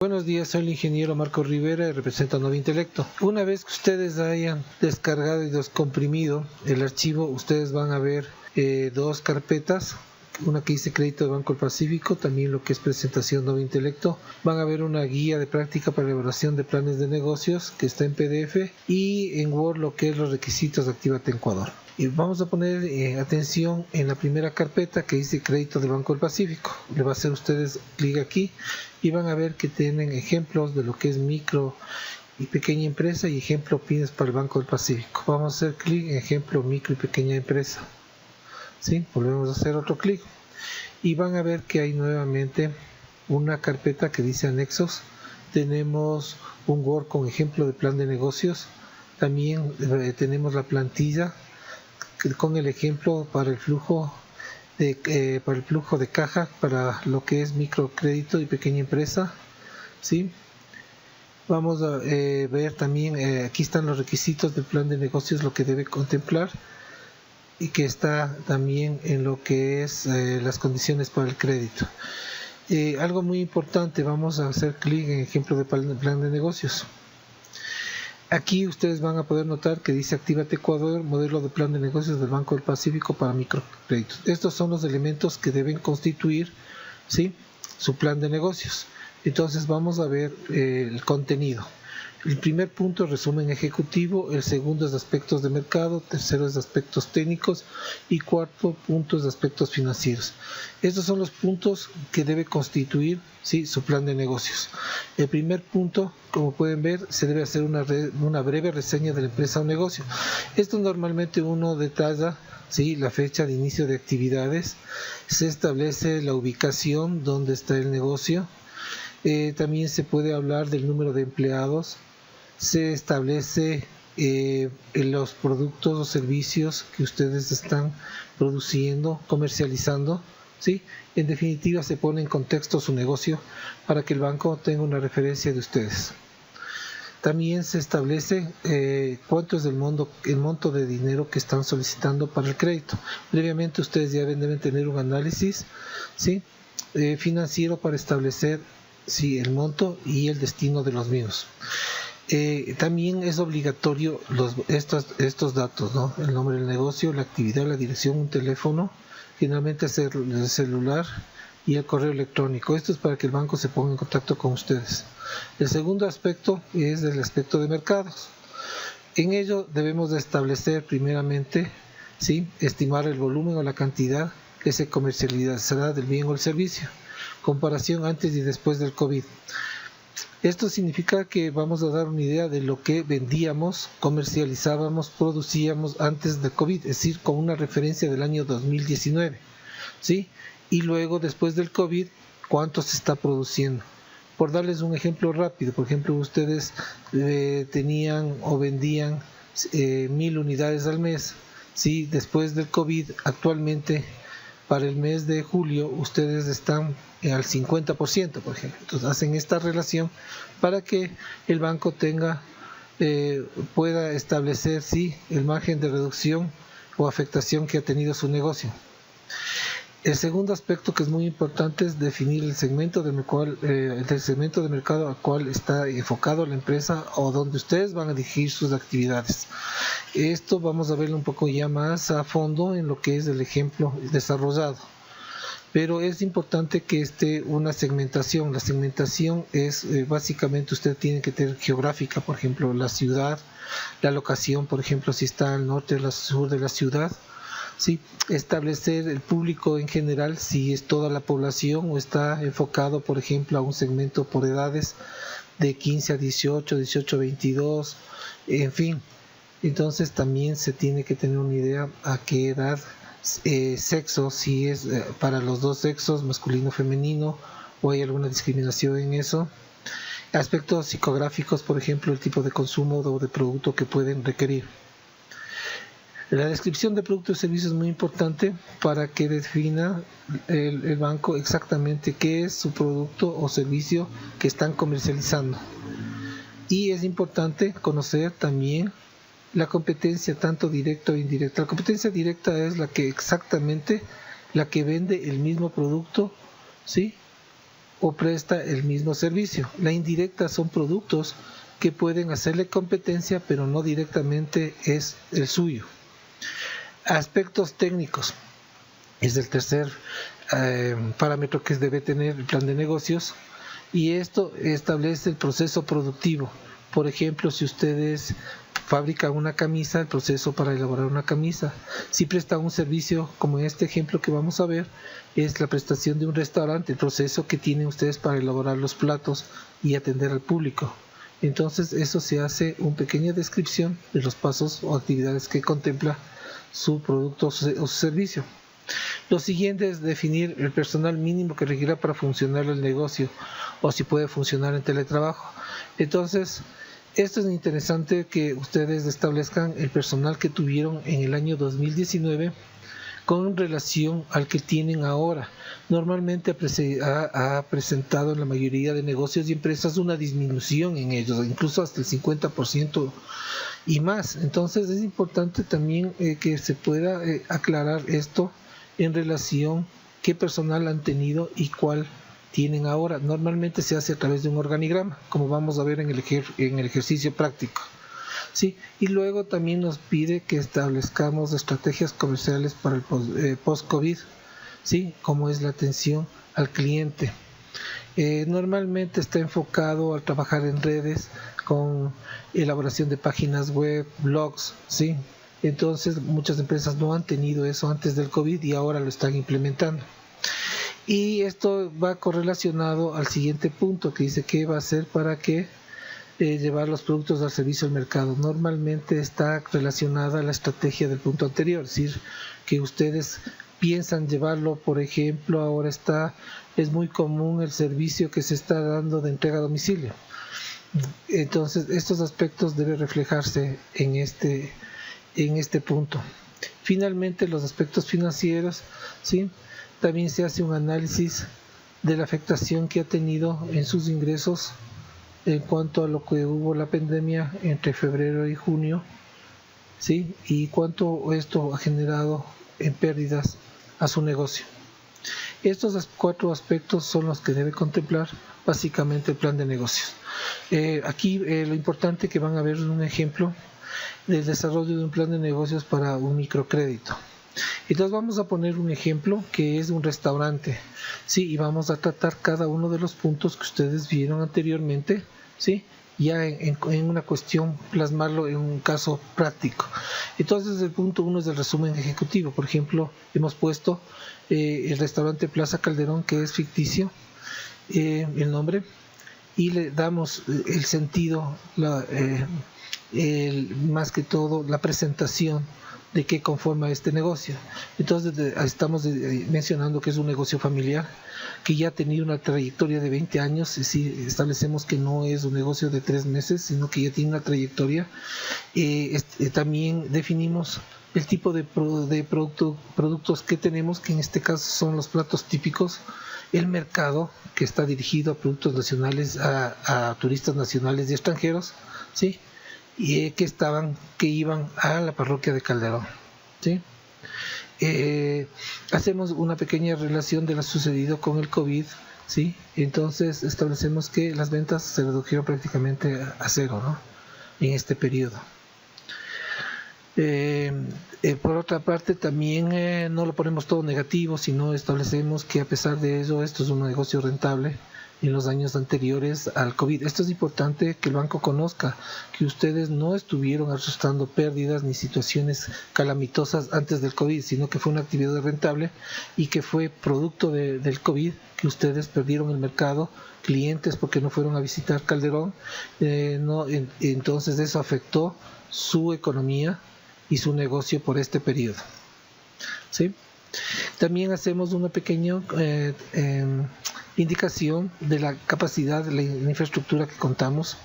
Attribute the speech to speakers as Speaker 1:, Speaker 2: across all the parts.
Speaker 1: Buenos días, soy el ingeniero Marco Rivera y represento a Nova Intelecto. Una vez que ustedes hayan descargado y descomprimido el archivo, ustedes van a ver dos carpetas. Una que dice Crédito de Banco del Pacífico, también lo que es presentación Nova Intelecto. Van a ver una guía de práctica para elaboración de planes de negocios que está en PDF y en Word lo que es los requisitos de Actívate Ecuador. Y vamos a poner atención en la primera carpeta que dice Crédito del Banco del Pacífico. Le va a hacer ustedes clic aquí y van a ver que tienen ejemplos de lo que es micro y pequeña empresa y ejemplo pymes para el Banco del Pacífico. Vamos a hacer clic en ejemplo micro y pequeña empresa. ¿Sí? Volvemos a hacer otro clic y van a ver que hay nuevamente una carpeta que dice anexos. Tenemos un Word con ejemplo de plan de negocios. También tenemos la plantilla con el ejemplo para el flujo de caja para lo que es microcrédito y pequeña empresa. ¿Sí? Vamos a ver también, aquí están los requisitos del plan de negocios, lo que debe contemplar, y que está también en lo que es las condiciones para el crédito. Algo muy importante, vamos a hacer clic en ejemplo de plan de negocios. Aquí ustedes van a poder notar que dice Actívate Ecuador, modelo de plan de negocios del Banco del Pacífico para microcréditos. Estos son los elementos que deben constituir, ¿sí?, su plan de negocios. Entonces vamos a ver el contenido. El primer punto es resumen ejecutivo, el segundo es aspectos de mercado, tercero es aspectos técnicos y cuarto punto es aspectos financieros. Estos son los puntos que debe constituir, ¿sí?, su plan de negocios. El primer punto, como pueden ver, se debe hacer una breve reseña de la empresa o negocio. Esto normalmente uno detalla, ¿sí?, la fecha de inicio de actividades, se establece la ubicación donde está el negocio, también se puede hablar del número de empleados, se establece los productos o servicios que ustedes están produciendo, comercializando, ¿sí? En definitiva, se pone en contexto su negocio para que el banco tenga una referencia de ustedes. También se establece cuánto es el monto de dinero que están solicitando para el crédito. Previamente ustedes ya deben tener un análisis, ¿sí?, financiero para establecer, sí, el monto y el destino de los mismos. También es obligatorio estos datos, ¿no? El nombre del negocio, la actividad, la dirección, un teléfono, finalmente el celular y el correo electrónico. Esto es para que el banco se ponga en contacto con ustedes. El segundo aspecto es el aspecto de mercados. En ello debemos de establecer primeramente, ¿sí?, estimar el volumen o la cantidad que se comercializará del bien o el servicio, comparación antes y después del COVID. Esto significa que vamos a dar una idea de lo que vendíamos, comercializábamos, producíamos antes del COVID, es decir, con una referencia del año 2019, ¿sí? Y luego, después del COVID, cuánto se está produciendo. Por darles un ejemplo rápido, por ejemplo, ustedes tenían o vendían 1000 unidades al mes, ¿sí? Después del COVID, actualmente, para el mes de julio, ustedes están al 50%, por ejemplo. Entonces hacen esta relación para que el banco pueda establecer, sí, el margen de reducción o afectación que ha tenido su negocio. El segundo aspecto que es muy importante es definir el segmento de mercado al cual está enfocado la empresa o donde ustedes van a dirigir sus actividades. Esto vamos a verlo un poco ya más a fondo en lo que es el ejemplo desarrollado. Pero es importante que esté una segmentación. La segmentación es básicamente usted tiene que tener geográfica, por ejemplo, la ciudad, la locación, por ejemplo, si está al norte o al sur de la ciudad. Sí, establecer el público en general, si es toda la población o está enfocado, por ejemplo, a un segmento por edades de 15 a 18, 18 a 22, en fin. Entonces también se tiene que tener una idea a qué edad, sexo, si es para los dos sexos, masculino, femenino, o hay alguna discriminación en eso. Aspectos psicográficos, por ejemplo, el tipo de consumo o de producto que pueden requerir. La descripción de productos y servicios es muy importante para que defina el banco exactamente qué es su producto o servicio que están comercializando. Y es importante conocer también la competencia tanto directa o indirecta. La competencia directa es la que vende el mismo producto, ¿sí?, o presta el mismo servicio. La indirecta son productos que pueden hacerle competencia, pero no directamente es el suyo. Aspectos técnicos es el tercer parámetro que debe tener el plan de negocios, y esto establece el proceso productivo. Por ejemplo, si ustedes fabrican una camisa, el proceso para elaborar una camisa. Si prestan un servicio, como en este ejemplo que vamos a ver, es la prestación de un restaurante, el proceso que tienen ustedes para elaborar los platos y atender al público. Entonces, eso se hace una pequeña descripción de los pasos o actividades que contempla su producto o su servicio. Lo siguiente es definir el personal mínimo que requiera para funcionar el negocio, o si puede funcionar en teletrabajo. Entonces, esto es interesante que ustedes establezcan el personal que tuvieron en el año 2019 con relación al que tienen ahora. Normalmente ha presentado en la mayoría de negocios y empresas una disminución en ellos, incluso hasta el 50% y más. Entonces es importante también que se pueda aclarar esto en relación qué personal han tenido y cuál tienen ahora. Normalmente se hace a través de un organigrama, como vamos a ver en el ejercicio práctico. Sí, y luego también nos pide que establezcamos estrategias comerciales para el post-COVID, ¿sí? Como es la atención al cliente. Normalmente está enfocado a trabajar en redes con elaboración de páginas web, blogs, ¿sí? Entonces muchas empresas no han tenido eso antes del COVID y ahora lo están implementando. Y esto va correlacionado al siguiente punto que dice qué va a hacer para que llevar los productos al servicio al mercado. Normalmente está relacionada a la estrategia del punto anterior, es decir, que ustedes piensan llevarlo, por ejemplo, ahora es muy común el servicio que se está dando de entrega a domicilio. Entonces, estos aspectos deben reflejarse en este punto. Finalmente, los aspectos financieros, ¿sí? También se hace un análisis de la afectación que ha tenido en sus ingresos en cuanto a lo que hubo la pandemia entre febrero y junio, ¿sí? Y cuánto esto ha generado en pérdidas a su negocio. Estos 4 aspectos son los que debe contemplar básicamente el plan de negocios. Aquí lo importante que van a ver un ejemplo del desarrollo de un plan de negocios para un microcrédito. Entonces vamos a poner un ejemplo que es un restaurante, ¿sí? Y vamos a tratar cada uno de los puntos que ustedes vieron anteriormente, ¿sí? Ya en una cuestión, plasmarlo en un caso práctico. Entonces el punto 1 es el resumen ejecutivo. Por ejemplo, hemos puesto el restaurante Plaza Calderón, que es ficticio, el nombre, y le damos el sentido, más que todo la presentación de qué conforma este negocio. Entonces estamos mencionando que es un negocio familiar que ya ha tenido una trayectoria de 20 años, es decir, establecemos que no es un negocio de 3 meses, sino que ya tiene una trayectoria. También definimos el tipo de productos que tenemos, que en este caso son los platos típicos, el mercado que está dirigido a productos nacionales, a turistas nacionales y extranjeros, ¿sí? Y que iban a la parroquia de Calderón, ¿sí? Hacemos una pequeña relación de lo sucedido con el COVID, ¿sí? Entonces establecemos que las ventas se redujeron prácticamente a cero, ¿no? En este periodo. Por otra parte, también no lo ponemos todo negativo, sino establecemos que a pesar de ello, esto es un negocio rentable en los años anteriores al COVID. Esto es importante que el banco conozca, que ustedes no estuvieron arrastrando pérdidas ni situaciones calamitosas antes del COVID, sino que fue una actividad rentable y que fue producto del COVID, que ustedes perdieron el mercado, clientes porque no fueron a visitar Calderón, entonces eso afectó su economía y su negocio por este periodo, ¿sí? También hacemos una pequeña indicación de la capacidad de la infraestructura que contamos.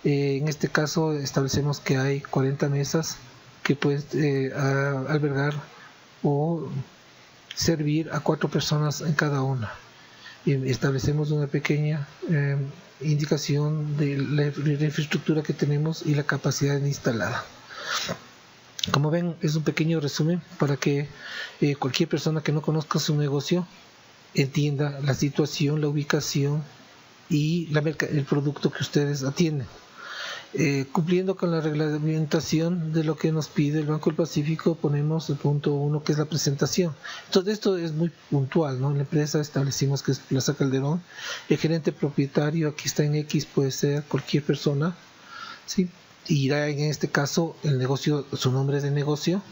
Speaker 1: En este caso establecemos que hay 40 mesas que pueden albergar o servir a 4 personas en cada una. Y establecemos una pequeña indicación de la infraestructura que tenemos y la capacidad instalada. Como ven, es un pequeño resumen para que cualquier persona que no conozca su negocio entienda la situación, la ubicación y el producto que ustedes atienden. Cumpliendo con la reglamentación de lo que nos pide el Banco del Pacífico, ponemos el punto 1, que es la presentación. Entonces esto es muy puntual, ¿no? En la empresa establecimos que es Plaza Calderón, el gerente propietario, aquí está en X, puede ser cualquier persona, ¿sí? Irá en este caso el negocio, su nombre de negocio,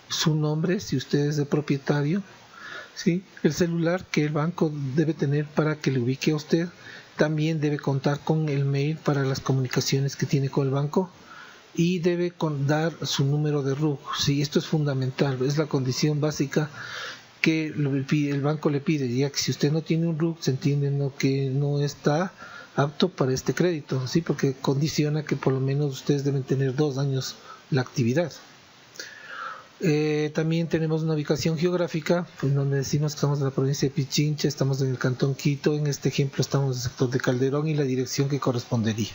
Speaker 1: su nombre si usted es el propietario, ¿sí? El celular que el banco debe tener para que le ubique a usted. También debe contar con el mail para las comunicaciones que tiene con el banco y debe dar su número de RUC. Sí, esto es fundamental, es la condición básica que el banco le pide, ya que si usted no tiene un RUC, se entiende, ¿no?, que no está apto para este crédito, sí, porque condiciona que por lo menos ustedes deben tener 2 años la actividad. También tenemos una ubicación geográfica, en donde decimos que estamos en la provincia de Pichincha, estamos en el cantón Quito, en este ejemplo estamos en el sector de Calderón y la dirección que correspondería.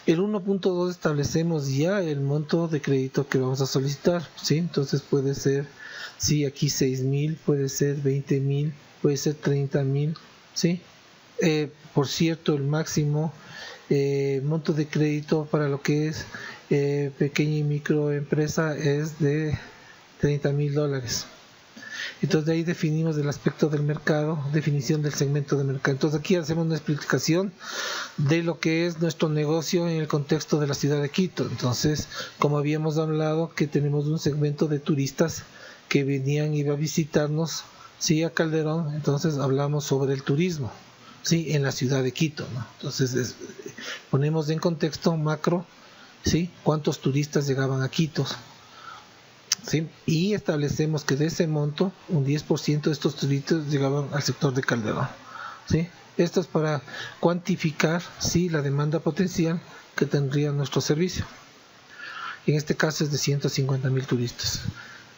Speaker 1: El 1.2 establecemos ya el monto de crédito que vamos a solicitar, ¿sí? Entonces puede ser, sí, aquí 6,000, puede ser 20,000, puede ser 30,000, ¿sí? Por cierto, el máximo monto de crédito para lo que es pequeña y microempresa es de $30,000. Entonces de ahí definimos el aspecto del mercado, definición del segmento de mercado. Entonces aquí hacemos una explicación de lo que es nuestro negocio en el contexto de la ciudad de Quito. Entonces, como habíamos hablado, que tenemos un segmento de turistas que venían y iban a visitarnos, sí, a Calderón. Entonces hablamos sobre el turismo, sí, en la ciudad de Quito, ¿no? Entonces ponemos en contexto macro, sí, cuántos turistas llegaban a Quito, ¿sí? Y establecemos que de ese monto un 10% de estos turistas llegaban al sector de Calderón, ¿sí? Esto es para cuantificar, sí, la demanda potencial que tendría nuestro servicio. En este caso es de 150,000 turistas.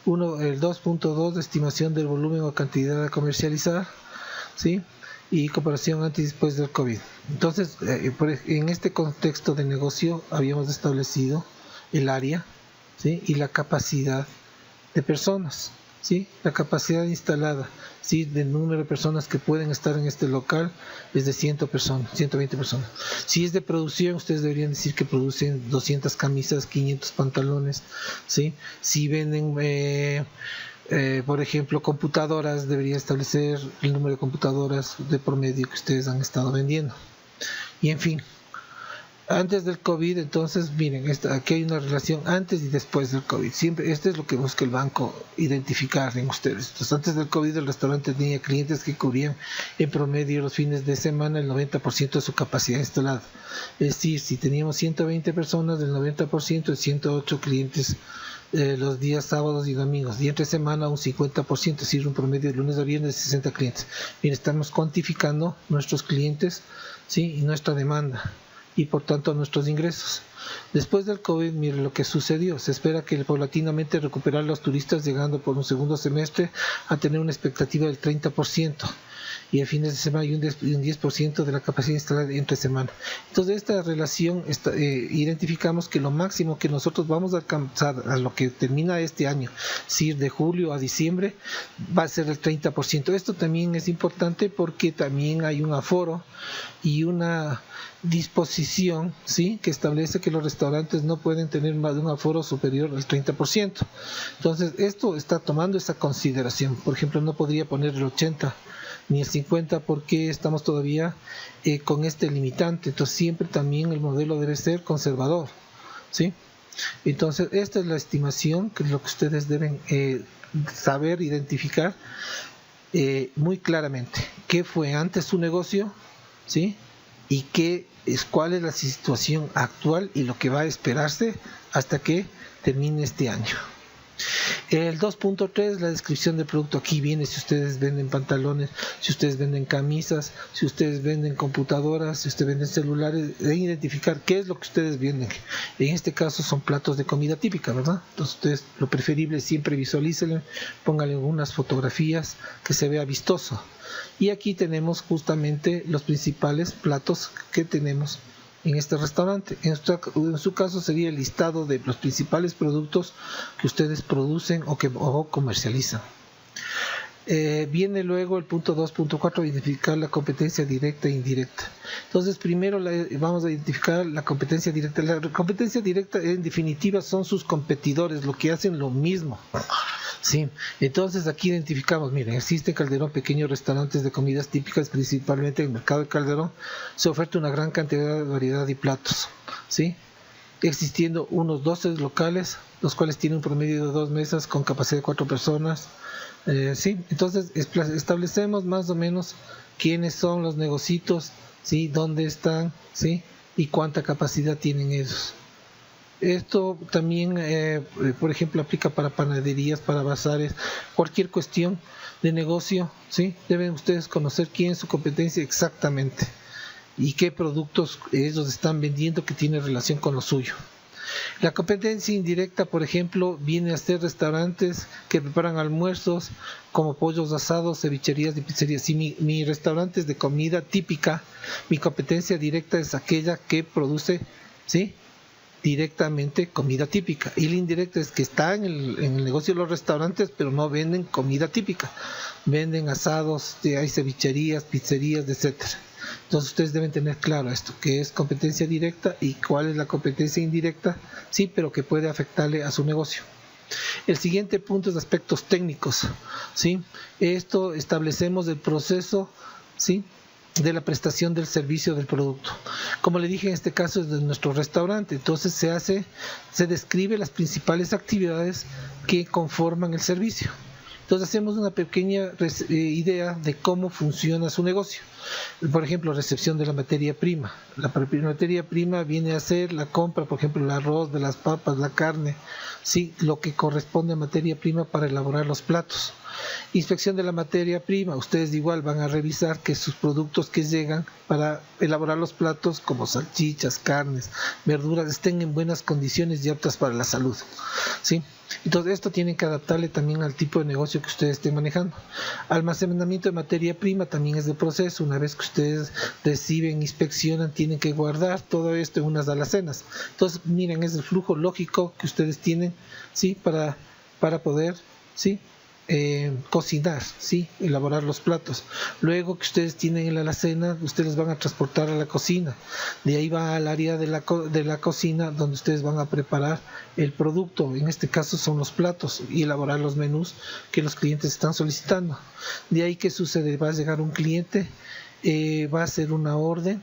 Speaker 1: El 2.2 de estimación del volumen o cantidad a comercializar, ¿sí? Y comparación antes y después del COVID. Entonces, en este contexto de negocio habíamos establecido el área, ¿sí? Y la capacidad de personas, ¿sí? La capacidad instalada, ¿sí? Del número de personas que pueden estar en este local es de 100 personas, 120 personas. Si es de producción, ustedes deberían decir que producen 200 camisas, 500 pantalones, ¿sí? Si venden por ejemplo, computadoras, debería establecer el número de computadoras de promedio que ustedes han estado vendiendo. Y en fin, antes del COVID, entonces, miren, aquí hay una relación antes y después del COVID. Siempre, esto es lo que busca el banco identificar en ustedes. Entonces, antes del COVID, el restaurante tenía clientes que cubrían en promedio los fines de semana el 90% de su capacidad instalada. Es decir, si teníamos 120 personas, del 90% es 108 clientes los días sábados y domingos, y entre semana un 50%, es decir, un promedio de lunes a viernes de 60 clientes. Bien, estamos cuantificando nuestros clientes, ¿sí? Y nuestra demanda, y por tanto nuestros ingresos. Después del COVID, mire lo que sucedió. Se espera que paulatinamente recuperar los turistas, llegando por un segundo semestre a tener una expectativa del 30%. Y a fines de semana hay un 10% de la capacidad instalada entre semana. Entonces, esta relación identificamos que lo máximo que nosotros vamos a alcanzar a lo que termina este año, es decir, de julio a diciembre, va a ser el 30%. Esto también es importante porque también hay un aforo y una disposición, ¿sí?, que establece que los restaurantes no pueden tener más de un aforo superior al 30%. Entonces, esto está tomando esa consideración. Por ejemplo, no podría poner el 80% ni el 50% porque estamos todavía con este limitante. Entonces siempre también el modelo debe ser conservador, ¿sí? Entonces esta es la estimación, que es lo que ustedes deben saber identificar muy claramente. ¿Qué fue antes su negocio? ¿Sí? Y cuál es la situación actual y lo que va a esperarse hasta que termine este año. El 2.3, la descripción del producto. Aquí viene si ustedes venden pantalones, si ustedes venden camisas, si ustedes venden computadoras, si ustedes venden celulares, de identificar qué es lo que ustedes venden. En este caso son platos de comida típica, ¿verdad? Entonces ustedes, lo preferible, siempre visualícenlo, pónganle unas fotografías que se vea vistoso. Y aquí tenemos justamente los principales platos que tenemos en este restaurante. En su caso sería el listado de los principales productos que ustedes producen o comercializan. Viene luego el punto 2.4, identificar la competencia directa e indirecta. Entonces, primero vamos a identificar la competencia directa. La competencia directa, en definitiva, son sus competidores, lo que hacen lo mismo. Sí, entonces aquí identificamos, miren, existe en Calderón pequeños restaurantes de comidas típicas, principalmente en el mercado de Calderón, se oferta una gran cantidad de variedad y platos, ¿sí? Existiendo unos 12 locales, los cuales tienen un promedio de 2 mesas con capacidad de 4 personas, ¿sí? Entonces establecemos más o menos quiénes son los negocios, ¿sí? Dónde están, ¿sí? Y cuánta capacidad tienen ellos. Esto también, por ejemplo, aplica para panaderías, para bazares, cualquier cuestión de negocio, ¿sí? Deben ustedes conocer quién es su competencia exactamente y qué productos ellos están vendiendo que tiene relación con lo suyo. La competencia indirecta, por ejemplo, viene a ser restaurantes que preparan almuerzos como pollos asados, cevicherías y pizzerías. Si mi restaurante es de comida típica, mi competencia directa es aquella que produce, ¿sí?, directamente comida típica, y la indirecta es que está en el negocio de los restaurantes, pero no venden comida típica, venden asados, hay cevicherías, pizzerías, etcétera. Entonces ustedes deben tener claro esto, que es competencia directa y cuál es la competencia indirecta, sí, pero que puede afectarle a su negocio. El siguiente punto es aspectos técnicos, ¿sí? Esto establecemos el proceso, ¿sí?, de la prestación del servicio del producto. Como le dije, en este caso es de nuestro restaurante, entonces se describe las principales actividades que conforman el servicio. Entonces hacemos una pequeña idea de cómo funciona su negocio. Por ejemplo, recepción de la materia prima. La materia prima viene a ser la compra, por ejemplo, el arroz, de las papas, la carne, sí, lo que corresponde a materia prima para elaborar los platos. Inspección de la materia prima. Ustedes igual van a revisar que sus productos que llegan para elaborar los platos, como salchichas, carnes, verduras, estén en buenas condiciones y aptas para la salud, ¿sí? Entonces esto tienen que adaptarle también al tipo de negocio que ustedes estén manejando. Almacenamiento de materia prima también es de proceso. Una vez que ustedes reciben, inspeccionan, tienen que guardar todo esto en unas alacenas. Entonces miren, es el flujo lógico que ustedes tienen, ¿sí?, para poder, ¿sí?, cocinar, ¿sí?, elaborar los platos. Luego que ustedes tienen en la alacena, ustedes van a transportar a la cocina. De ahí va al área de la cocina, donde ustedes van a preparar el producto. En este caso son los platos, y elaborar los menús que los clientes están solicitando. De ahí, ¿qué sucede? Va a llegar un cliente, va a hacer una orden.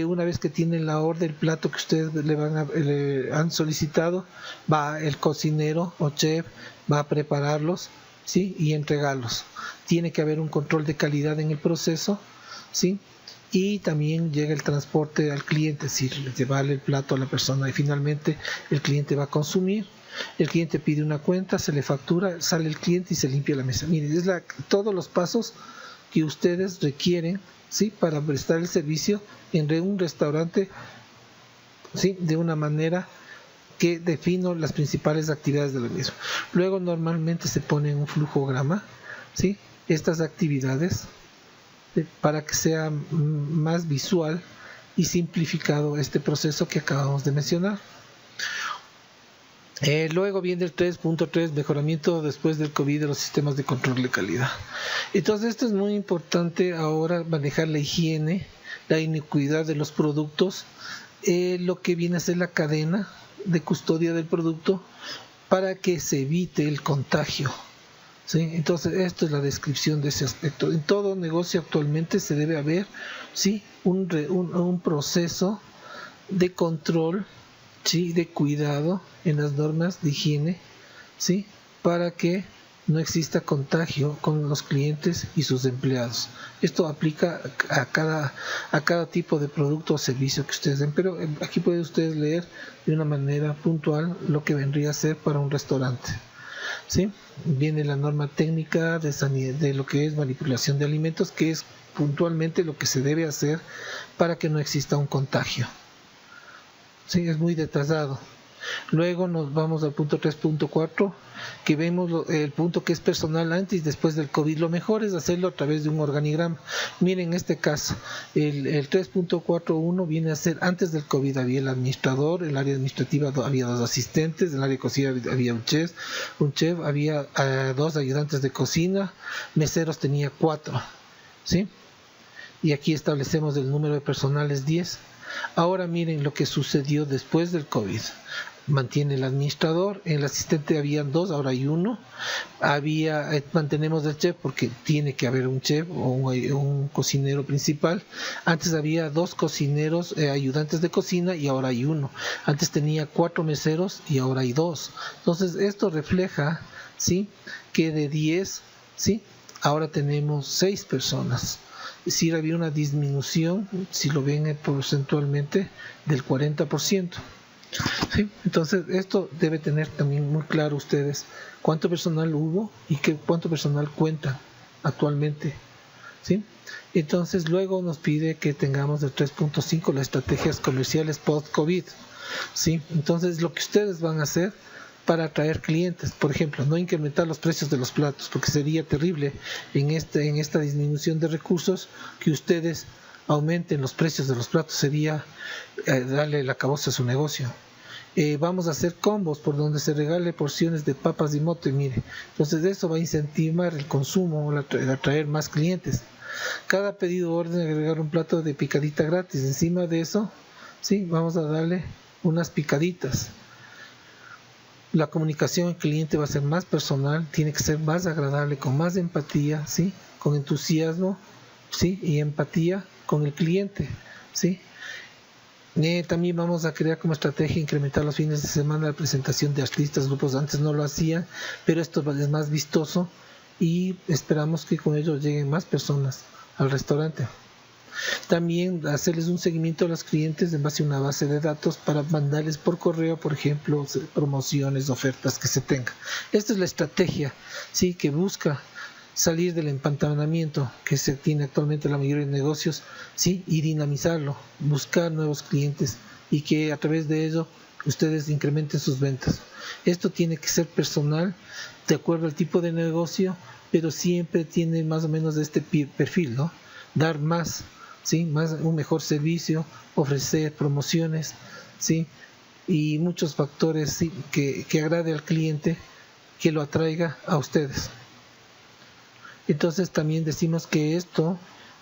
Speaker 1: Una vez que tienen la orden, el plato que ustedes le han solicitado, va el cocinero o chef, va a prepararlos, ¿sí?, y entregarlos. Tiene que haber un control de calidad en el proceso, ¿sí?, y también llega el transporte al cliente, es decir, llevarle el plato a la persona, y finalmente el cliente va a consumir. El cliente pide una cuenta, se le factura, sale el cliente y se limpia la mesa. Miren, es todos los pasos que ustedes requieren, ¿sí?, para prestar el servicio en un restaurante, ¿sí?, de una manera que defino las principales actividades de lo mismo. Luego normalmente se pone en un flujograma, ¿sí?, estas actividades, para que sea más visual y simplificado este proceso que acabamos de mencionar. Luego viene el 3.3, mejoramiento después del COVID de los sistemas de control de calidad. Entonces esto es muy importante ahora, manejar la higiene, la inocuidad de los productos, lo que viene a ser la cadena de custodia del producto, para que se evite el contagio, ¿sí? Entonces esto es la descripción de ese aspecto. En todo negocio actualmente se debe haber, ¿sí?, un proceso de control, ¿sí?, de cuidado en las normas de higiene, ¿sí?, para que no exista contagio con los clientes y sus empleados. Esto aplica a cada tipo de producto o servicio que ustedes den, pero aquí pueden ustedes leer de una manera puntual lo que vendría a ser para un restaurante, ¿sí? Viene la norma técnica de sanidad, de lo que es manipulación de alimentos, que es puntualmente lo que se debe hacer para que no exista un contagio. Sí, es muy detallado. Luego nos vamos al punto 3.4, que vemos el punto que es personal antes y después del COVID. Lo mejor es hacerlo a través de un organigrama. Miren, en este caso, el 3.41 viene a ser antes del COVID. Había el administrador, el área administrativa había 2 asistentes, en el área de cocina había un chef, había 2 ayudantes de cocina, meseros tenía 4, ¿sí? Y aquí establecemos el número de personal es 10. Ahora miren lo que sucedió después del COVID. Mantiene el administrador, el asistente habían 2, ahora hay 1. Mantenemos el chef porque tiene que haber un chef o un cocinero principal. Antes había 2 cocineros, ayudantes de cocina, y ahora hay 1. Antes tenía 4 meseros y ahora hay 2. Entonces esto refleja, ¿sí?, que de 10, ¿sí?, ahora tenemos 6 personas. Es decir, había una disminución, si lo ven porcentualmente, del 40%. ¿Sí? Entonces, esto debe tener también muy claro ustedes cuánto personal hubo y cuánto personal cuenta actualmente. ¿Sí? Entonces, luego nos pide que tengamos el 3.5, las estrategias comerciales post-COVID. ¿Sí? Entonces, lo que ustedes van a hacer para atraer clientes, por ejemplo, no incrementar los precios de los platos, porque sería terrible en esta disminución de recursos que ustedes aumenten los precios de los platos, sería darle el acabose a su negocio. Vamos a hacer combos por donde se regale porciones de papas y mote, mire. Entonces eso va a incentivar el consumo, atraer más clientes. Cada pedido o orden agregar un plato de picadita gratis. Encima de eso, sí, vamos a darle unas picaditas. La comunicación al cliente va a ser más personal, tiene que ser más agradable, con más empatía, ¿sí?, con entusiasmo, ¿sí?, y empatía con el cliente, ¿sí? También vamos a crear como estrategia incrementar los fines de semana la presentación de artistas, grupos. Antes no lo hacían, pero esto es más vistoso y esperamos que con ello lleguen más personas al restaurante. También hacerles un seguimiento a los clientes en base a una base de datos para mandarles por correo, por ejemplo, promociones, ofertas que se tengan. Esta es la estrategia, ¿sí?, que busca salir del empantanamiento que se tiene actualmente en la mayoría de negocios, ¿sí?, y dinamizarlo, buscar nuevos clientes y que a través de ello ustedes incrementen sus ventas. Esto tiene que ser personal, de acuerdo al tipo de negocio, pero siempre tiene más o menos de este perfil, ¿no? Dar más, ¿sí?, un mejor servicio, ofrecer promociones, ¿sí?, y muchos factores, ¿sí?, que agrade al cliente, que lo atraiga a ustedes. Entonces también decimos que esto,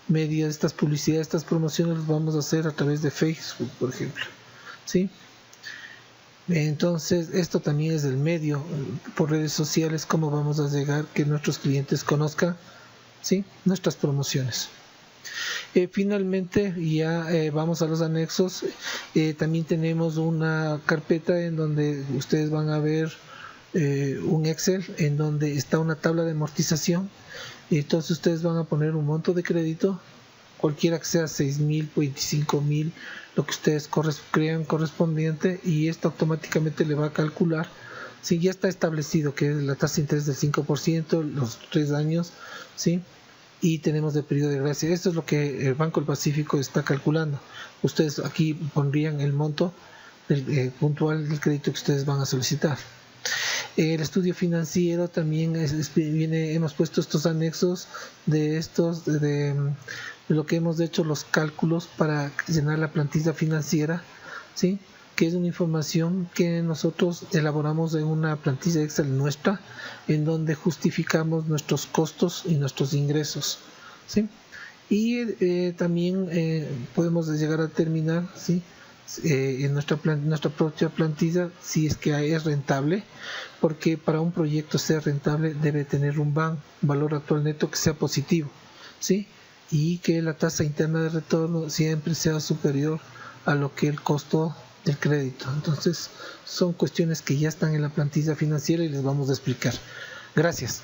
Speaker 1: medio de estas publicidades, estas promociones, las vamos a hacer a través de Facebook, por ejemplo, ¿sí? Entonces esto también es el medio, por redes sociales, cómo vamos a llegar que nuestros clientes conozcan, ¿sí?, nuestras promociones. Finalmente ya vamos a los anexos. También tenemos una carpeta en donde ustedes van a ver un Excel en donde está una tabla de amortización. Entonces ustedes van a poner un monto de crédito, cualquiera que sea, 6,000, 25,000, lo que ustedes crean correspondiente, y esto automáticamente le va a calcular. Si ya está establecido que es la tasa de interés del 5%, los 3 años, ¿sí?, y tenemos de periodo de gracia. Esto es lo que el Banco del Pacífico está calculando. Ustedes aquí pondrían el monto puntual del crédito que ustedes van a solicitar. El estudio financiero también hemos puesto estos anexos de lo que hemos hecho, los cálculos para llenar la plantilla financiera, ¿sí?, que es una información que nosotros elaboramos en una plantilla Excel nuestra, en donde justificamos nuestros costos y nuestros ingresos, ¿sí? Y también podemos llegar a determinar, ¿sí?, en nuestra propia plantilla si es que es rentable, porque para un proyecto ser rentable debe tener un valor actual neto que sea positivo, ¿sí?, y que la tasa interna de retorno siempre sea superior a lo que el costo del crédito. Entonces son cuestiones que ya están en la plantilla financiera y les vamos a explicar. Gracias.